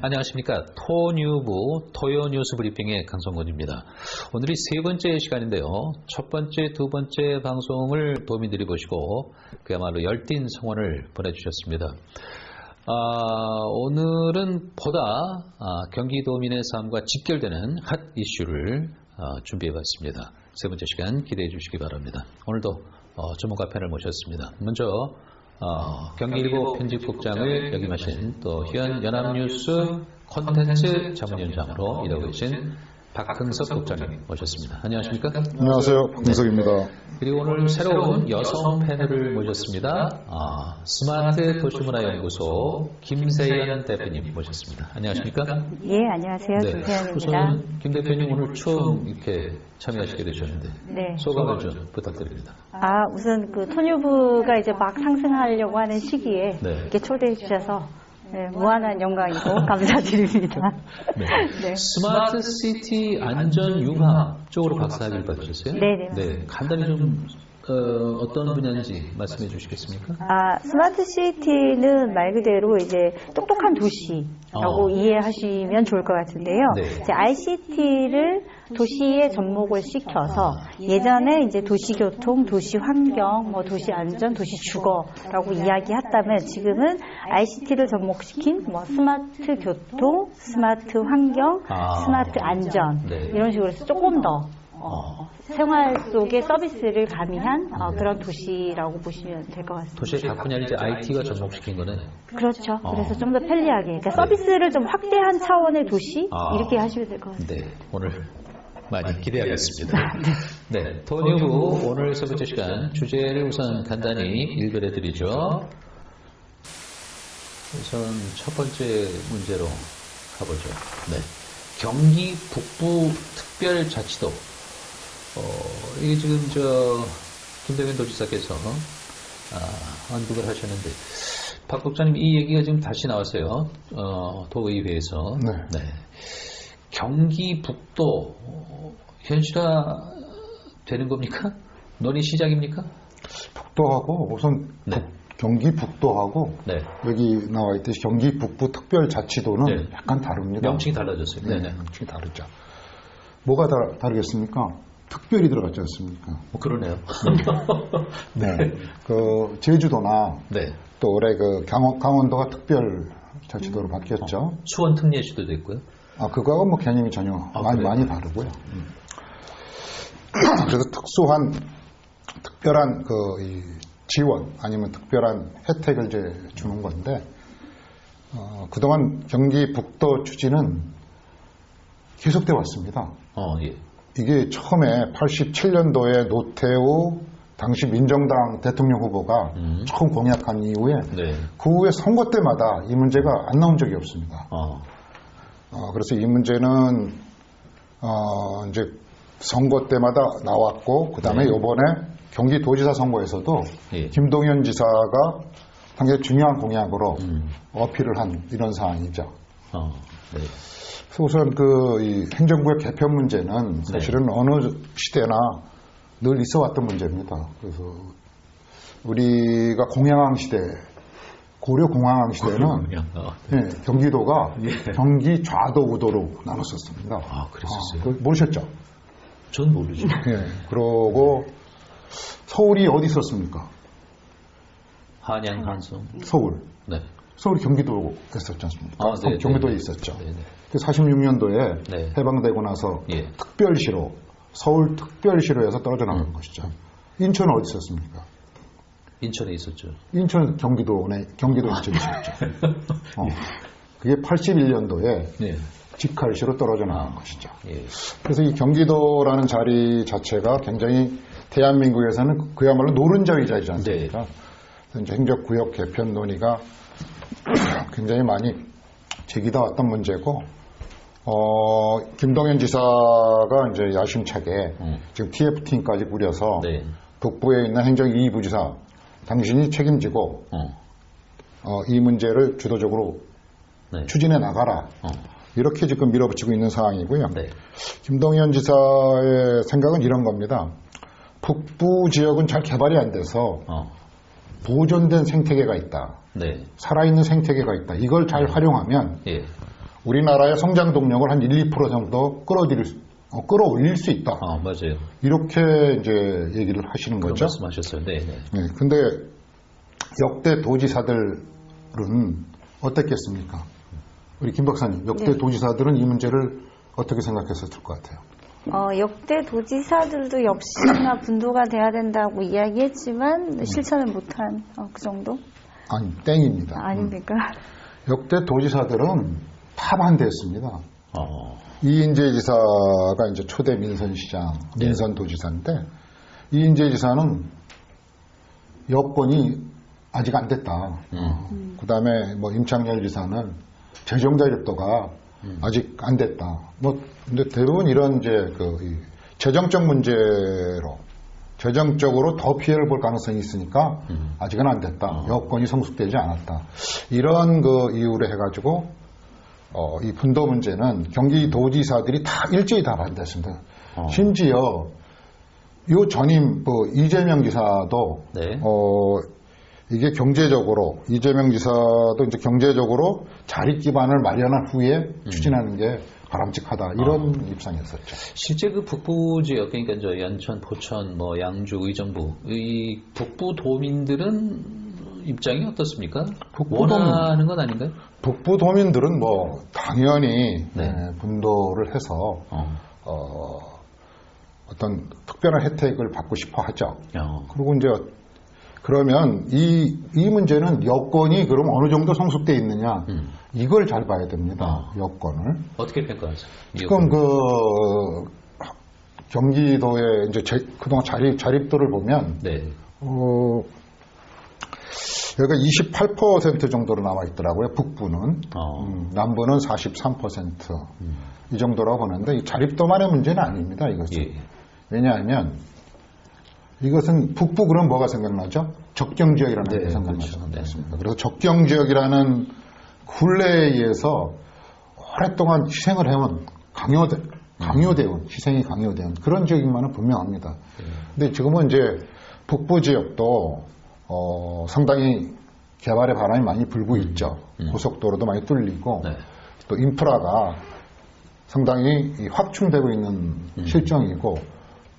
안녕하십니까. 토뉴브 토요 뉴스 브리핑의 강성곤입니다. 오늘이 세 번째 시간인데요. 첫 번째, 두 번째 방송을 도민들이 보시고 그야말로 열띤 성원을 보내주셨습니다. 오늘은 보다 경기도민의 삶과 직결되는 핫 이슈를 준비해봤습니다. 세 번째 시간 기대해 주시기 바랍니다. 오늘도 전문가 패널 모셨습니다. 먼저 경기일보 편집국장을 역임하신 또 현 연합뉴스 콘텐츠 전문위원장으로 일하고 계신 박흥석 국장님 모셨습니다. 안녕하십니까? 안녕하세요. 박흥석입니다. 그리고 오늘 새로운 여성 패널을 모셨습니다. 스마트 도시문화연구소 김세연 대표님 모셨습니다. 안녕하십니까? 예, 안녕하세요. 네. 김세연입니다. 우선 김 대표님 오늘 처음 이렇게 참여하시게 되셨는데 네. 소감을 좀 부탁드립니다. 우선 그 토뉴브가 이제 막 상승하려고 하는 시기에 네. 이렇게 초대해 주셔서 무한한 영광이고 감사드립니다. 네. 네. 스마트 시티 안전 융합 쪽으로 박사학위를 받으셨어요? 네네. 네. 간단히 좀 어떤 분야인지 말씀해 주시겠습니까? 스마트 시티는 말 그대로 이제 똑똑한 도시라고 이해하시면 좋을 것 같은데요. 네. 이제 ICT를 도시에 접목을 시켜서 예전에 이제 도시교통, 도시환경, 도시 안전, 도시 주거라고 이야기했다면 지금은 ICT를 접목시킨 스마트 교통, 스마트 환경, 스마트 안전 네. 이런 식으로 해서 조금 더 생활 속의 서비스를 가미한 그런 도시라고 보시면 될 것 같습니다. 도시의 각 분야를 이제 IT가 접목시킨 거네. 그렇죠. 그래서 좀 더 편리하게, 그러니까 서비스를 좀 확대한 차원의 도시 이렇게 하시면 될 것 같습니다. 네, 오늘 많이 기대하겠습니다. 네, 토뉴브 오늘 세 번째 시간 주제를 우선 간단히 일별해드리죠. 우선 첫 번째 문제로 가보죠. 네, 경기 북부 특별자치도. 이게 지금 김대현 도지사께서 언급을 하셨는데 박 국장님 이 얘기가 지금 다시 나왔어요. 도의회에서. 네. 경기 북도 현실화 되는 겁니까? 논의 시작입니까? 북도하고 우선 네. 경기 북도하고 네. 여기 나와 있듯이 경기 북부 특별자치도는 네. 약간 다릅니다. 명칭이 달라졌어요. 네, 명칭이 다르죠. 뭐가 다르겠습니까? 특별히 들어갔지 않습니까? 그러네요. 네. 그 제주도나 네. 또 올해 그 강원도가 특별자치도로 바뀌었죠. 수원 특례시도도 있고요. 그거하고 개념이 전혀 많이 다르고요. 그래서 특별한 이 지원 아니면 특별한 혜택을 이제 주는 건데 그동안 경기 북도 추진은 계속돼 왔습니다. 예. 이게 처음에 87년도에 노태우 당시 민정당 대통령 후보가 처음 공약한 이후에 네. 그 후에 선거 때마다 이 문제가 안 나온 적이 없습니다. 그래서 이 문제는 이제 선거 때마다 나왔고 그 다음에 이번에 경기도지사 선거에서도 김동연 지사가 상당히 중요한 공약으로 어필을 한 이런 사안이죠. 네. 그래서 우선 이 행정구역 개편 문제는 사실은 어느 시대나 늘 있어 왔던 문제입니다. 그래서 우리가 공양왕 시대, 고려 공양왕 시대는 경기도가 경기 좌도 우도로 나눴었습니다. 그랬었어요? 모르셨죠? 전 모르죠. 그러고 서울이 어디 있었습니까? 한양, 한성. 서울. 네. 서울이 경기도에 있었지 않습니까? 네, 경기도에 있었죠. 네. 46년도에 해방되고 나서 특별시로, 서울 특별시로에서 떨어져 나간 것이죠. 인천은 어디 있었습니까? 인천에 있었죠. 인천 경기도 인천에 있었죠. 그게 81년도에 직할시로 떨어져 나간 것이죠. 그래서 이 경기도라는 자리 자체가 굉장히 대한민국에서는 그야말로 노른자 의자이지 않습니까? 이제 행정구역 개편 논의가 굉장히 많이 제기다 왔던 문제고, 김동연 지사가 이제 야심차게 지금 TF팀까지 꾸려서 북부에 있는 행정 2부지사 당신이 책임지고 이 문제를 주도적으로 추진해 나가라. 이렇게 지금 밀어붙이고 있는 상황이고요. 김동연 지사의 생각은 이런 겁니다. 북부 지역은 잘 개발이 안 돼서 보존된 생태계가 있다. 살아있는 생태계가 있다. 이걸 잘 활용하면 우리나라의 성장 동력을 한 1, 2% 정도 끌어올릴 수 있다. 맞아요. 이렇게 이제 얘기를 하시는 거죠. 말씀하셨어요. 네. 네. 근데 역대 도지사들은 어땠겠습니까? 우리 김 박사님, 역대 네. 도지사들은 이 문제를 어떻게 생각했었을 것 같아요? 역대 도지사들도 역시나 분도가 돼야 된다고 이야기했지만 실천을 못한 그 정도? 아니, 땡입니다. 아닙니까? 역대 도지사들은 다 반대했습니다. 이인재 지사가 이제 초대 민선시장, 민선도지사인데 이인재 지사는 여건이 아직 안 됐다. 그 다음에 뭐 임창열 지사는 재정 자립도가 아직 안 됐다. 뭐 근데 대부분 이런 이제 이 재정적 문제로 재정적으로 더 피해를 볼 가능성이 있으니까 아직은 안 됐다. 여건이 성숙되지 않았다. 이런 이유로 해가지고 이 분도 문제는 경기도지사들이 다 일제히 다 반대했습니다. 심지어 요 전임 이재명 지사도 네. 이게 경제적으로 이재명 지사도 이제 경제적으로 자립 기반을 마련한 후에 추진하는 게 바람직하다 이런 입장이었었죠. 실제 그 북부 지역 그러니까 저 연천, 포천, 뭐 양주, 의정부 이 북부 도민들은 입장이 어떻습니까? 원하는 건 아닌가요? 북부 도민들은 뭐 당연히 분도를 해서 어떤 특별한 혜택을 받고 싶어 하죠. 그리고 이제 그러면 이 문제는 여건이 그럼 어느 정도 성숙되어 있느냐 이걸 잘 봐야 됩니다. 여건을 어떻게 평가하세요? 지금 경기도의 이제 그동안 자립도를 보면 여기가 28% 정도로 나와 있더라고요. 북부는 남부는 43% 이 정도라고 보는데 이 자립도만의 문제는 아닙니다. 이것은 왜냐하면 이것은 북부 그럼 뭐가 생각나죠? 적경지역이라는 게 생각나죠. 그렇죠. 그래서 적경지역이라는 굴레에 의해서 오랫동안 희생을 해온 강요되온 희생이 강요되온 그런 지역인 것은 분명합니다. 근데 지금은 이제 북부 지역도 상당히 개발의 바람이 많이 불고 있죠. 고속도로도 많이 뚫리고 또 인프라가 상당히 확충되고 있는 실정이고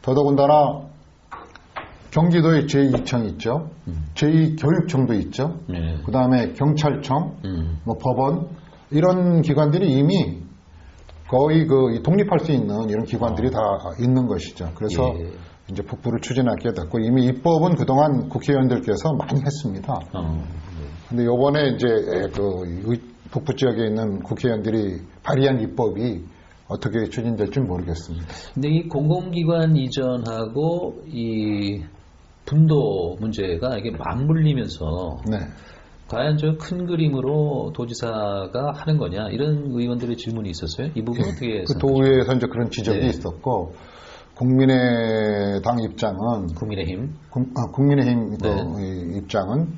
더더군다나 경기도에 제2청이 있죠. 제2교육청도 있죠. 그 다음에 경찰청, 뭐 법원 이런 기관들이 이미 거의 독립할 수 있는 이런 기관들이 다 있는 것이죠. 그래서 이제 북부를 추진하게 됐고 이미 입법은 그동안 국회의원들께서 많이 했습니다. 근데 요번에 이제 북부 지역에 있는 국회의원들이 발의한 입법이 어떻게 추진될지 모르겠습니다. 근데 이 공공기관 이전하고 이 분도 문제가 이게 맞물리면서 과연 저 큰 그림으로 도지사가 하는 거냐 이런 의원들의 질문이 있었어요. 이 부분 어떻게 그 도의회에서 이제 그런 지적이 있었고 국민의당 입장은 국민의힘 입장은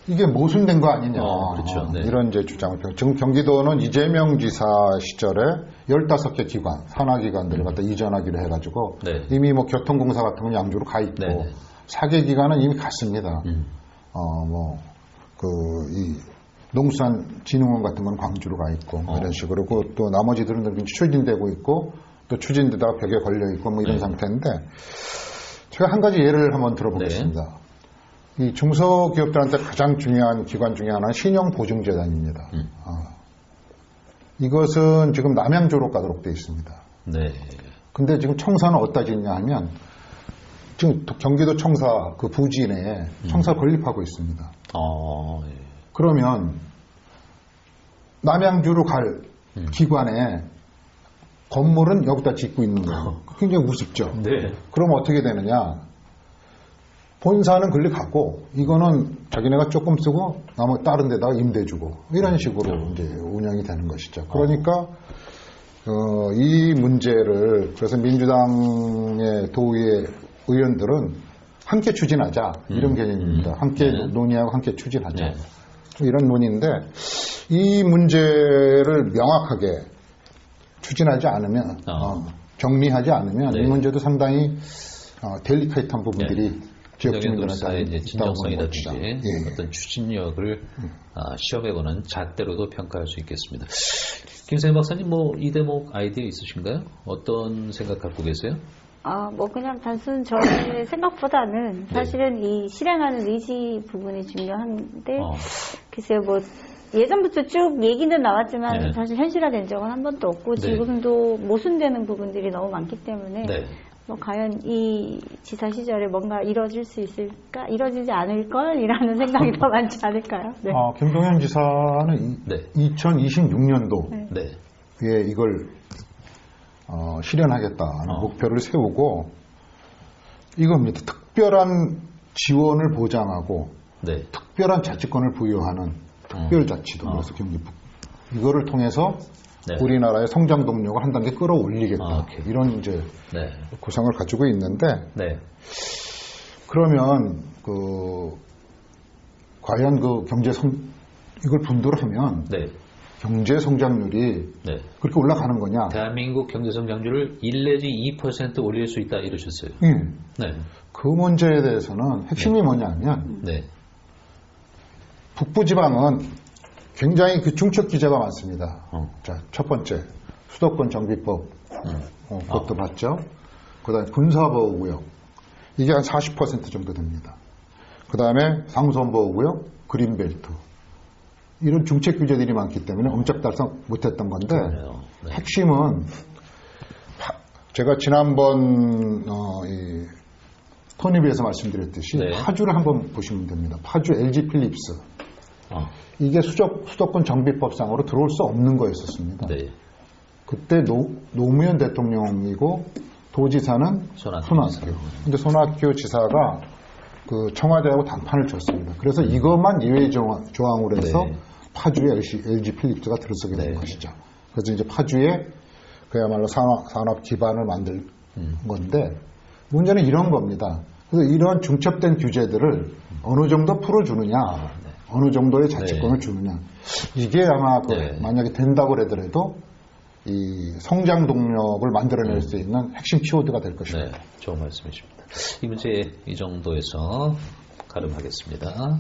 이게 모순된 거 아니냐 그렇죠. 이런 이제 주장을 지금 경기도는 이재명 지사 시절에 15개 기관 산하기관들을 갖다 이전하기로 해가지고 이미 뭐 교통공사 같은 건 양주로 가 있고 4개 기관은 이미 갔습니다. 이 농수산진흥원 같은 건 광주로 가 있고 이런 식으로 또 나머지들은 추진되고 있고 또 추진되다가 벽에 걸려 있고 뭐 이런 상태인데 제가 한 가지 예를 한번 들어보겠습니다. 이 중소기업들한테 가장 중요한 기관 중에 하나는 신용보증재단입니다. 이것은 지금 남양주로 가도록 되어 있습니다. 근데 지금 청사는 어디다 짓냐 하면 지금 경기도 청사 그 부지 내에 청사를 건립하고 있습니다. 그러면 남양주로 갈 기관에 건물은 여기다 짓고 있는 거예요. 굉장히 우습죠. 그럼 어떻게 되느냐? 본사는 권리 갖고 이거는 자기네가 조금 쓰고 나머지 다른 데다가 임대 주고 이런 식으로 이제 운영이 되는 것이죠. 그러니까 이 문제를 그래서 민주당의 도의회 의원들은 함께 추진하자 이런 개념입니다. 함께 논의하고 함께 추진하자 이런 논의인데 이 문제를 명확하게 추진하지 않으면 정리하지 않으면 이 문제도 상당히 델리케이트한 부분들이 지역 주민들한테 이제 있다고 보는 진정성이라든지 것이다. 예. 어떤 추진력을 시험해보는 잣대로도 평가할 수 있겠습니다. 김세현 박사님, 이 대목 아이디어 있으신가요? 어떤 생각 갖고 계세요? 그냥 단순 저의 생각보다는 사실은 이 실행하는 의지 부분이 중요한데, 글쎄요, 예전부터 쭉 얘기는 나왔지만 사실 현실화된 적은 한 번도 없고 지금도 모순되는 부분들이 너무 많기 때문에 과연 이 지사 시절에 뭔가 이뤄질 수 있을까? 이뤄지지 않을걸이라는 생각이 더 많지 않을까요? 네. 김동연 지사는 2026년도에 이걸 실현하겠다는 목표를 세우고 이겁니다. 특별한 지원을 보장하고 특별한 자치권을 부여하는 특별자치도 그래서 경기북 이거를 통해서 우리나라의 성장 동력을 한 단계 끌어올리겠다 이런 이제 구상을 가지고 있는데 그러면 과연 이걸 분도를 하면 경제 성장률이 그렇게 올라가는 거냐? 대한민국 경제 성장률을 1 내지 2% 올릴 수 있다 이러셨어요. 그 문제에 대해서는 핵심이 뭐냐면 북부지방은 굉장히 중첩 규제가 많습니다. 자, 첫 번째 수도권 정비법 그것도 봤죠. 그다음에 군사보호구역 이게 한 40% 정도 됩니다. 그다음에 상수원보호구역, 그린벨트 이런 중책 규제들이 많기 때문에 엄청 달성 못했던 건데 핵심은 제가 지난번 토니비에서 말씀드렸듯이 파주를 한번 보시면 됩니다. 파주 LG 필립스 이게 수도권 정비법상으로 들어올 수 없는 거였었습니다. 그때 노무현 대통령이고 도지사는 손학규. 근데 손학규 지사가 청와대하고 담판을 쳤습니다. 그래서 이것만 예외 조항으로 해서 파주에 LG 필립스가 들어서게 된 것이죠. 그래서 이제 파주에 그야말로 산업 기반을 만들 건데 문제는 이런 겁니다. 그래서 이러한 중첩된 규제들을 어느 정도 풀어주느냐, 어느 정도의 자치권을 주느냐. 이게 아마 만약에 된다고 하더라도 이 성장 동력을 만들어낼 수 있는 핵심 키워드가 될 것입니다. 좋은 말씀이십니다. 이 문제 이 정도에서 가름하겠습니다.